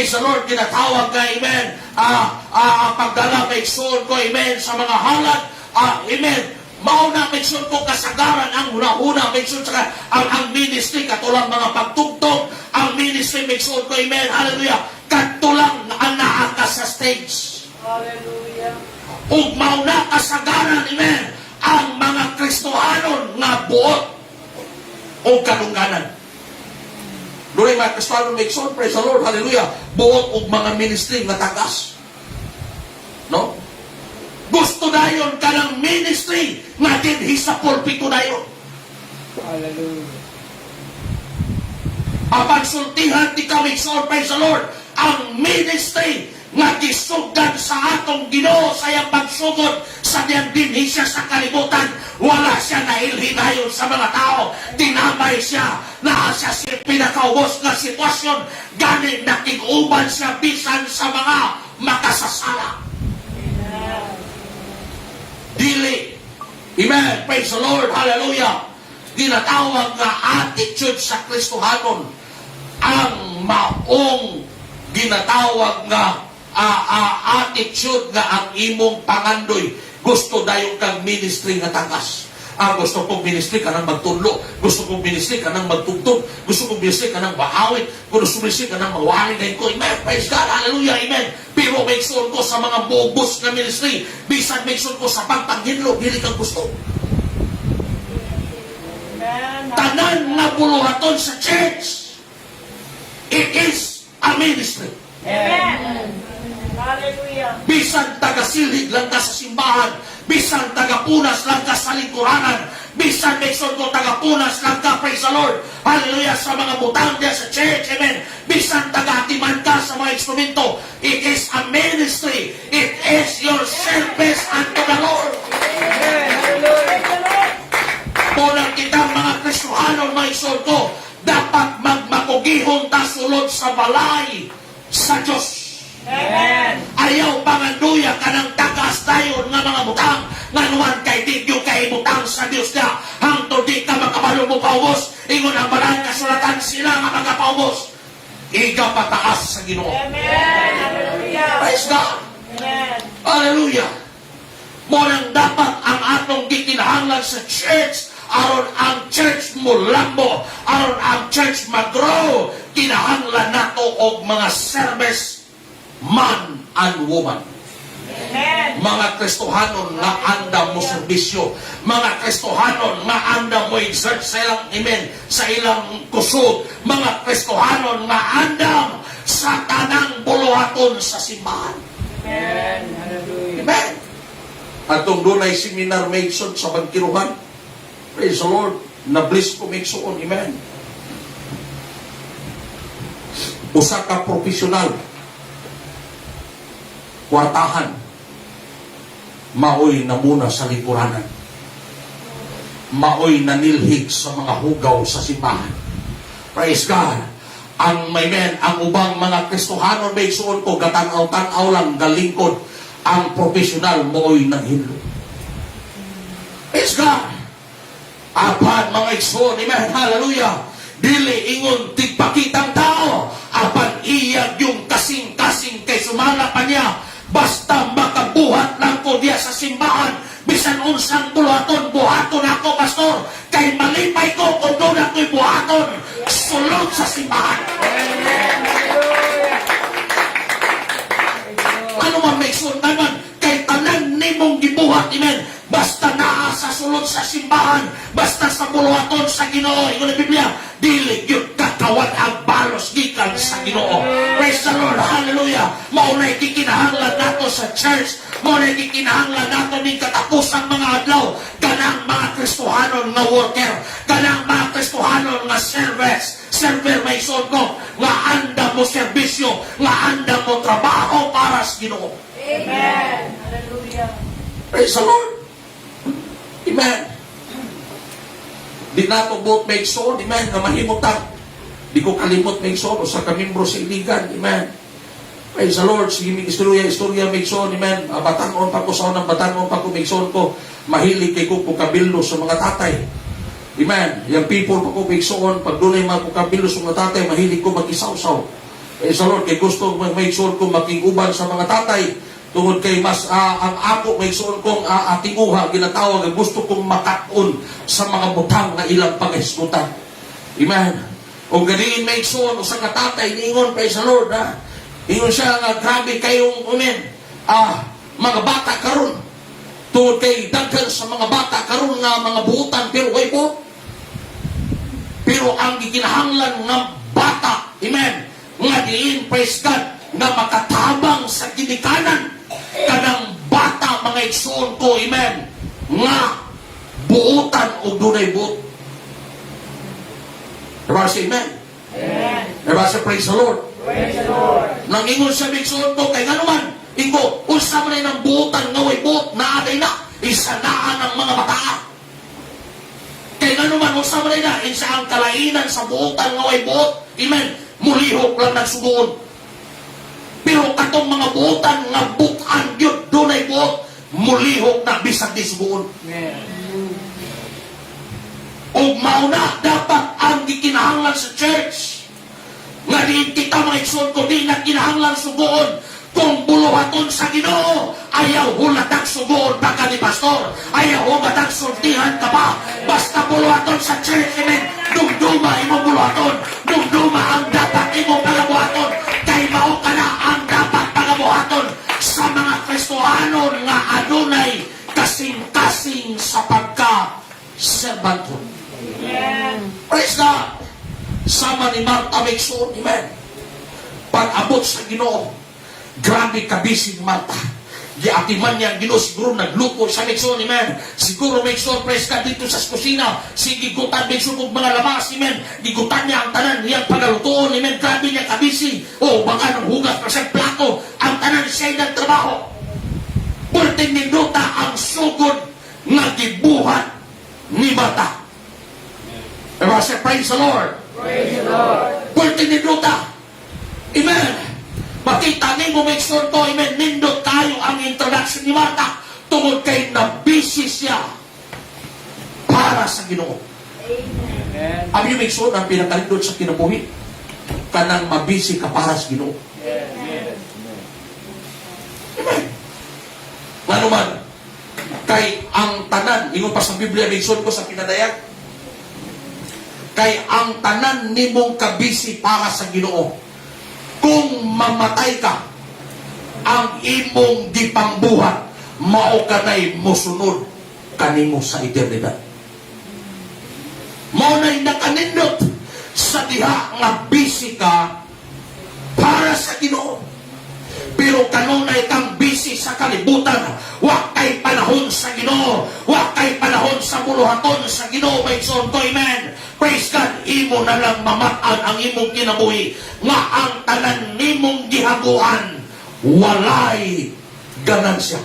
praise the Lord, ginatawag nga, amen, pagdala, make sure ko, amen, sa mga halad, amen, mauna, make sure ko kasagaran ang una-una, make sure saka ang ministry, katulang mga pagtugtog, ang ministry, make sure ko, amen, hallelujah, katulang ang naaka sa stage. Hallelujah. Ug mauna kasagaran, amen, ang mga Kristohanon nga buot o kalungganan. Doon mga Kristohanon, make sure, praise the Lord, hallelujah, buot og mga ministry nga tagas. No? Gusto dayon ka ng ministry nga dinhi sa pulpito dayon. Hallelujah. Apan sultihan ti kami sa praise the Lord, ang ministry nga gisugdan sa atong Ginoo sa iyang pagsugod sa diyan dinhi siya sa kalibutan, wala siya nailhin dayon sa mga tao, tinamay siya na siya si pinakaubos nga sitwasyon, gani nakig-uban siya bisan sa mga makasasala. Dili. Amen. Praise the Lord. Hallelujah. Ginatawag nga attitude sa Kristohanon ang maong ginatawag nga attitude nga ang imong pangandoy. Gusto dayon kang ministry nga tagas. Gusto kong ministry ka nang magtunlo. Gusto kong ministry ka nang magtugtog. Gusto kong ministry ka nang maawit. Gusto kong ministry ka nang mawari na ko. Amen. Praise God. Hallelujah. Amen. Pero make sure ko sa mga bobos na ministry. Bisan make sure ko sa pagpanghinlo. Dili kang gusto. Tanan nga buluhaton sa church. It is a ministry. Amen. Hallelujah. Bisan taga-silid lang ka sa simbahan, bisan taga-punas lang ka sa lingkuranan, bisan make sure ko taga-punas lang ka, praise the Lord, hallelujah, sa mga butang diya sa church, amen, bisan taga-atiman ka sa mga instrumento, it is a ministry, it is your service unto the Lord. Punang kitang mga Kristohanon, mga isol ko, dapat magmakugihon ta sulod sa balay sa Diyos. Amen. Ayaw panganduya ka ng tagas dayon nga mga butang nga naman kay tigyo kay butang sa Diyos niya hangtod di ka makabalo mo paubos ingon ang balang kasulatan sila nga magapaubos iga pataas sa Ginoo. Amen. Hallelujah. Praise God. Amen. Hallelujah. Morang dapat ang atong gikinahanglan sa church aron ang church mo lambo, aron ang church mag-grow, kinahanglan nato og mga service man and woman. Amen. Mga Kristohanon nga andam mo serbisyo, mga Kristohanon nga andam mo exert sa ilang amen, sa ilang kusog, mga Kristohanon nga andam sa tanang buluhaton sa simbahan. Amen. Hallelujah. Amen. Atong dunay seminar Mason sa Pagkiruhan. Praise the Lord. Na-bless ko Mason. Amen. Usa ka profesional kwartahan maoy na muna sa lingkuranan, maoy nanilhig sa mga hugaw sa simbahan. Praise God. Ang ubang mga Kristohanon may suon ko gatanaw-tanaw lang galingkod, ang profesional maoy nanghinlo. Praise God. Apan mga igsoon, amen, hallelujah, dili ingon tigpakitang tao, apan iyag yung kasing-kasing kay sumala pa niya, basta makabuhat lang ko diya sa simbahan, bisan unsang buluhaton, buhaton ako, pastor, kay malipay ko kung doon ako'y buhaton, sulod sa simbahan. Ano man may naman, kay tanan nimong gibuhat, amen, basta naa sa sulod sa simbahan, basta sa buluhaton sa Ginoo, ingon ang Biblia, dili yun kakawat ang balos gikan sa Ginoo. Praise the Lord, hallelujah. Maunay kikinahanglan nato sa church, maunay kikinahanglan nato ning katapusang mga adlaw, kanang mga Kristohanon nga worker, kanang mga Kristohanon nga server may son ko, nga anda mo serbisyo, nga anda mo trabaho para sa Ginoo. Amen. Hallelujah. Praise the Lord. Amen. Di nato both make sure, amen, na mahimutan. Di ko kalimot make sure, o sa kamimbro sa iligan, amen. Praise the Lord. Sige, istorya make sure, amen. Batanon pa ko sa unang batanon pa ko make sure ko. Mahilig kay ko kabildo sa mga tatay. Amen. Yung people pa ko make sure, pag doon ay mga kabildo sa mga tatay, mahilig ko mag-isaw-saw. Sa Lord, kay gusto may sure kong makiguban sa mga tatay, tungod kay mas ang ako may sure kong atinguha, ginatawag, gusto kong makaton sa mga butang na ilang panghisgutan. Amen. O ganiin may sure sa nga tatay, niingon kay sa Lord, ha? Ingon siya nga, grabe kayong, amen, mga bata karon. Tungod kay daghan sa mga bata karon nga mga buutan, pero way po. Pero ang gikinahanglan nga bata, amen, nga diin, praise God, nga makatabang sa ginikanan kanang bata, mga igsoon ko, amen, nga buutan o dunay buot. Diba siya, amen? Amen. Diba siya, praise the Lord? Praise the Lord. Nang ingon sa igsoon ko, kay nga naman, ingo, unsa man ay ng buutan nga way buot, naaday na, isanaan ng mga bataa. Kay nga naman, unsa man ay na, isa ang kalainan sa buutan nga way buot, amen, mulihok lang nagsugoon. Pero katong mga buutan nga bukan yun, doon ay buot, mulihok na bisag di sugoon. Amen. O mauna, dapat ang gikinahanglan sa church. Nga di kita mga igsoon ko, di na kinahanglan sugoon. Kung buluhaton sa Ginoo, ayaw hulatag sugoon baka ni pastor. Ayaw hulatag sultihan ka pa. Basta buluhaton sa church, amen. Dumduma imo buluhaton. Dumduma ang dapat imo pagabuhaton. Kay mao ka na ang dapat pagabuhaton sa mga Kristohanon nga adunay kasing-kasing sa pagka-serbanton. Amen. Praise God! Sama ni Martha Mexon, amen. Pag-abot sa Ginoo, grabe kabisi ni Martha. Giatiman niya ang Ginoo, siguro naglupo sa Mexon, amen. Siguro Mexon, praise God, dito sa kusina, sigigutan Mexon kong mga labas, amen. Gigutan niya ang tanan, niyang pagalutoon, amen. Grabe niya kabisi. O, baka ng hugas pa sa plato, ang tanan siya'y nagtrabaho. Pulting minuta ang sugod nga gibuhat ni Martha. Diba siya, praise the Lord. Praise the Lord. Pulting minuta. Amen. Makita ni mo, make sure to, amen, nindot tayo ang introduction ni Martha tungod kay nabisi siya para sa Ginoo. Amen. Ang you make sure ang pinakalindot sa kinabuhi kanang mabisi ka para sa Ginoo. Amen. Amen. Nga naman, kay ang tanan, ingon pa sa Biblia, make sure ko sa pinadayag, kay ang tanan nimong kabisi para sa Ginoo. Kung mamatay ka, ang imong gipangbuhat, mao kanay mosunod kanimo sa eternidad. Mao na'y nakanindot sa diha nga busy ka para sa Ginoo. Pero kanunay kang busy sa kalibutan, wa kay panahon sa Ginoo, wa kay panahon sa buluhaton sa Ginoo, may son ko, amen. Praise God, imo na lang mamataan ang imong kinabuhi, nga ang tanan nimong gihaguan, walay ganansya.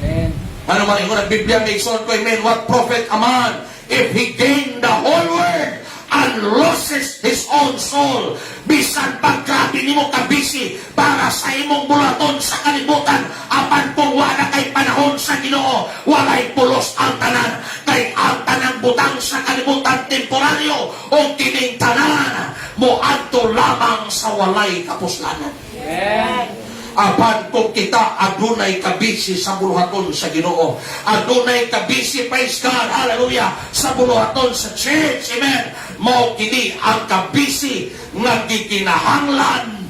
Amen. Ano man yung Biblia, may son ko, amen, what profit a man if he gain the whole world and loses his own soul? Bisan paggrabe nimo kabisi para sa imong bulaton sa kalibutan, apan kung wala kay panahon sa Ginoo, walay pulos ang tanan. Kay ang tanang butang sa kalibutan temporaryo, o kining tanan mo adto lamang sa walay kapuslanan. Amen. Apan kung kita adunay kabisi sa buluhaton sa Ginoo, adunay kabisi, praise God, hallelujah, sa buluhaton sa church, amen, mao kini ang kabisi nga gikinahanglan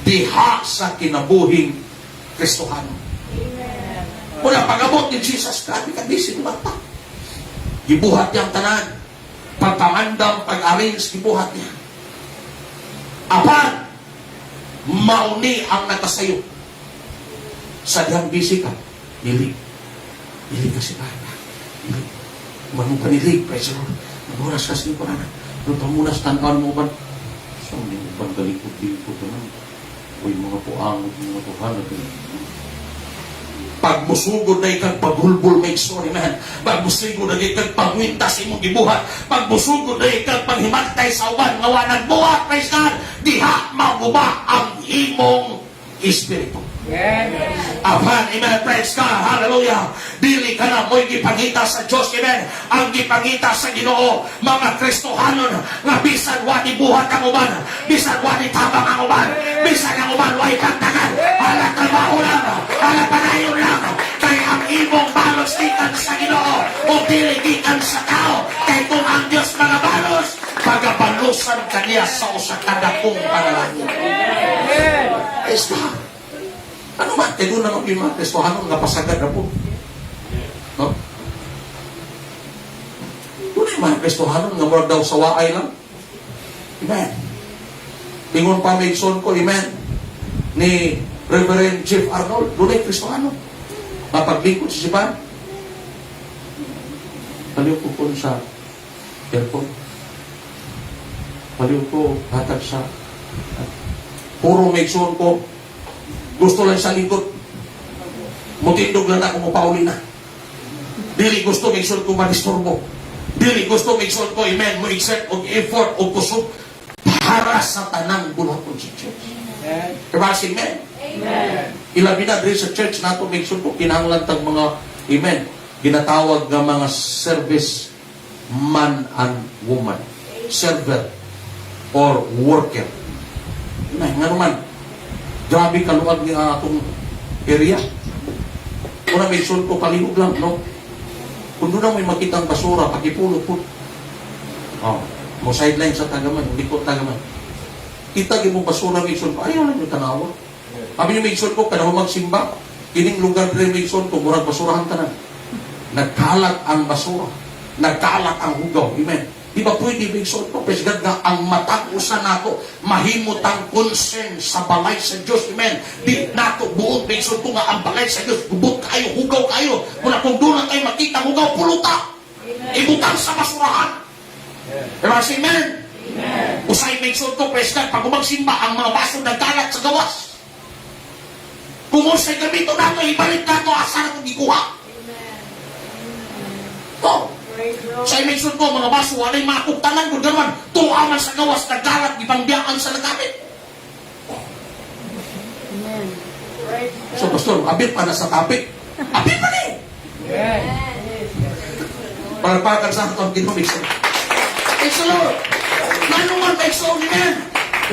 diha sa kinabuhing Kristohano. Amen. Mula pag-abot ni Jesus, grabe kabisi ni Martha. Gibuhat niya ang tanan, pagpamandam, pag-arrange, gibuhat niya. Apan mauni ang nakasayo sa diyang busy ka, dili ka si Martha, dili manong panilig, praise the Lord, naburas ka sa iyo pa na, pero pamunas tanawan mo ba, so hindi mo ba galikot-likot na, uy mga puang, mga Tuhan, pag musugod na ikang pabulbul, make sorry man, pag musugod na ikang pangwintas imong gibuhat, pag musugod na ikang panghimantay sa uban, nga wanag buhat, praise God, diha maguba ang imong espiritu. Amen. Amen, amen, praise God, hallelujah. Dili ka na mo'y gipangita sa Diyos, amen. Ang gipangita sa Ginoo, mga Kristohanon, nga bisan wani buhat ang uban, bisan wani tabang ang uban, bisan ang uban, way kantagan, ala trabaho lang, ala panayon lang, kay ang imong balos gikan sa Ginoo, o dili gikan sa tao, kay kung ang Diyos mga balos, pagabalusan kaniya sa usa ka dakong panalangin. Amen. Praise God. Ano man, kaya doon na yung mga Kristohanon nga pasagad na po. No? Doon yung mga Kristohanon nga murag daw sa waay lang. Amen. Tingon pa may son ko, amen, ni Reverend Chief Arnold, doon ay Kristohanon. Mapaglingkod si Sipan. Paliw ko po sa airport. Paliw ko hatag sa puro may son ko. Gusto lang sa lingkod. Mutindog lang ako mapauli na. Dili gusto may son ko manistorbo. Dili gusto may son ko, amen, mo exert og effort og kusog para sa tanang buhaton sa church. Amen. Kabasing, amen. Amen. Ilabi na rin sa church nato may son ko kinahanglan tag mga, amen, ginatawag nga mga service man and woman. Server or worker. Amen, nga naman. Grabe kaluwag niya atong area. Una may son ko palihog lang, no? Kung doon na may makitang basura, pakipulot po. Oh, mo sideline sa Tagaman, likod Tagaman. Kita gimong basura may son ko, ayaw lang yung tanawa. Sabi niyo may son ko, kada magsimba, kining lugar rin may son ko, murag basurahan tanan. Nagkalat ang basura. Nagkalat ang hugaw. Amen. Di ba pwede may son ko? Presgad nga ang matag-usan nato, mahimutang concern sa balay sa Diyos. Amen. Di nato buong may son ko nga ang balay sa Diyos. Gubot kayo, hugaw kayo. Muna kung doon lang kayo makita hugaw, puluta. Ibutang sa basurahan. Diba? Amen. Usay may son ko, presgad, pag umagsimba, ang mga baso nagkalat sa gawas. Kung usay gamito nato, ibalik nato, asa na kung ikuha. To. Sa imensyon ko, mga baso, walay mga kuktanan ko naman, tuaman sa gawas, nagkalat, ipangbiyaan sa lagamit. So, Pastor, abit pa na sa topic. Abit pa ni! Palagpakan sa ato ang ginomikson. Praise the Lord! Nanuman maikson, amen!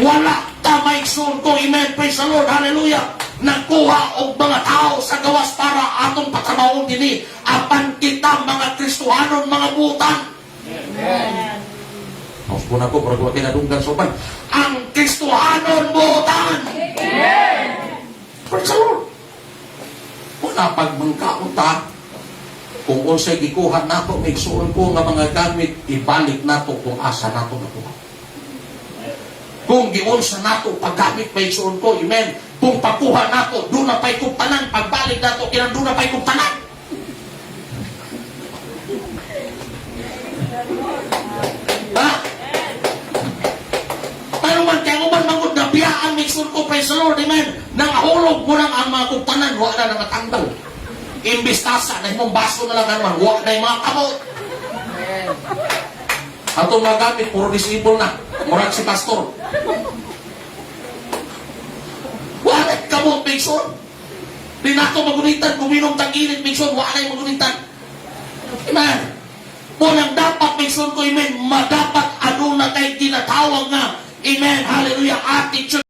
Wala ta maikson ko, amen! Praise the Lord, hallelujah! Nagkuha og mga tao sa gawas para atong patrabahon dini apan kita mga Kristohanon mga butan. Amen. Haus po na ko para kuha kinadunggan sopan. Ang Kristohanon butan. Amen. Praise the Lord. Wala pagmangkaon ta kung unsay gikuha nato may suon ko nga mga gamit ibalik nato kung asa nato nakuha. Kung giunsa nato paggamit may suon ko, amen. Kung pakuha nato, doon na pa'y kumtanan. Pagbalik nato, ilang doon na pa'y kumtanan. Ha? Pero man, kaya man mangod na biyaan, make sure ko, praise the Lord, amen. Nangahulog mo lang ang mga kumtanan, huwag na nangatanggal. Imbistasa, na imong baso na lang naman, huwag na yung mga kamot. Ato mga gamit, puro disable na. Murag si pastor. Wala kamot, make sure. Di nato magunitan, kuminom tag-init, make sure, wala yung magunitan. Amen. Munang dapat, make sure ko, amen, madapat ano na tayo tinatawag na, amen, hallelujah, attitude.